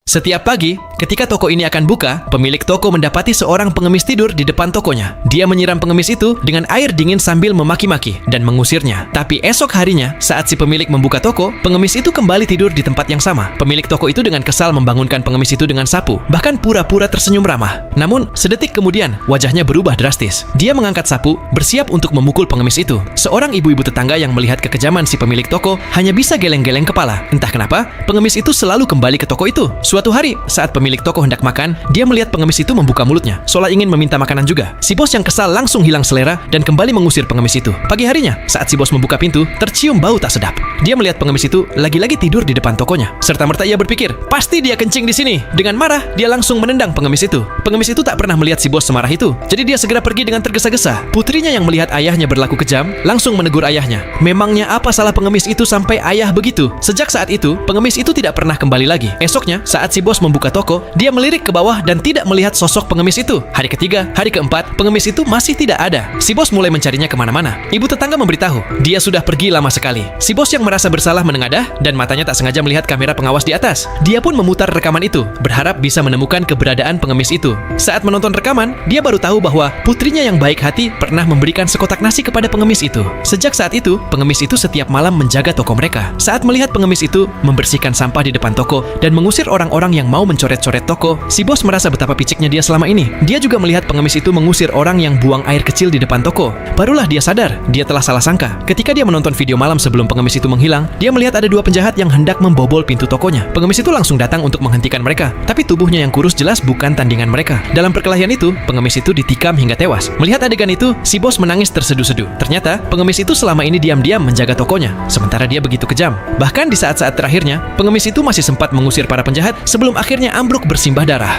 Setiap pagi, ketika toko ini akan buka, pemilik toko mendapati seorang pengemis tidur di depan tokonya. Dia menyiram pengemis itu dengan air dingin sambil memaki-maki dan mengusirnya. Tapi esok harinya, saat si pemilik membuka toko, pengemis itu kembali tidur di tempat yang sama. Pemilik toko itu dengan kesal membangunkan pengemis itu dengan sapu, bahkan pura-pura tersenyum ramah. Namun, sedetik kemudian, wajahnya berubah drastis. Dia mengangkat sapu, bersiap untuk memukul pengemis itu. Seorang ibu-ibu tetangga yang melihat kekejaman si pemilik toko hanya bisa geleng-geleng kepala. Entah kenapa, pengemis itu selalu kembali ke toko itu. Suatu hari, saat pemilik toko hendak makan, dia melihat pengemis itu membuka mulutnya, seolah ingin meminta makanan juga. Si bos yang kesal langsung hilang selera dan kembali mengusir pengemis itu. Pagi harinya, saat si bos membuka pintu, tercium bau tak sedap. Dia melihat pengemis itu lagi-lagi tidur di depan tokonya. Serta-merta ia berpikir, pasti dia kencing di sini. Dengan marah, dia langsung menendang pengemis itu. Pengemis itu tak pernah melihat si bos semarah itu, jadi dia segera pergi dengan tergesa-gesa. Putrinya yang melihat ayahnya berlaku kejam, langsung menegur ayahnya. Memangnya apa salah pengemis itu sampai ayah begitu? Sejak saat itu, pengemis itu tidak pernah kembali lagi. Esoknya, saat si bos membuka toko, dia melirik ke bawah dan tidak melihat sosok pengemis itu. Hari ketiga, hari keempat, pengemis itu masih tidak ada. Si bos mulai mencarinya kemana-mana. Ibu tetangga memberitahu, dia sudah pergi lama sekali. Si bos yang merasa bersalah menengadah dan matanya tak sengaja melihat kamera pengawas di atas. Dia pun memutar rekaman itu, berharap bisa menemukan keberadaan pengemis itu. Saat menonton rekaman, dia baru tahu bahwa putrinya yang baik hati pernah memberikan sekotak nasi kepada pengemis itu. Sejak saat itu, pengemis itu setiap malam menjaga toko mereka. Saat melihat pengemis itu membersihkan sampah di depan toko dan mengusir orang-orang yang mau mencoret-coret toko, si bos merasa betapa piciknya dia selama ini. Dia juga melihat pengemis itu mengusir orang yang buang air kecil di depan toko. Barulah dia sadar, dia telah salah sangka. Ketika dia menonton video malam sebelum pengemis itu menghilang, dia melihat ada dua penjahat yang hendak membobol pintu tokonya. Pengemis itu langsung datang untuk menghentikan mereka, tapi tubuhnya yang kurus jelas bukan tandingan mereka. Dalam perkelahian itu, pengemis itu ditikam hingga tewas. Melihat adegan itu, si bos menangis terseduh-seduh. Ternyata, pengemis itu selama ini diam-diam menjaga tokonya, sementara dia begitu kejam. Bahkan di saat-saat terakhirnya, pengemis itu masih sempat mengusir para penjahat sebelum akhirnya ambruk bersimbah darah.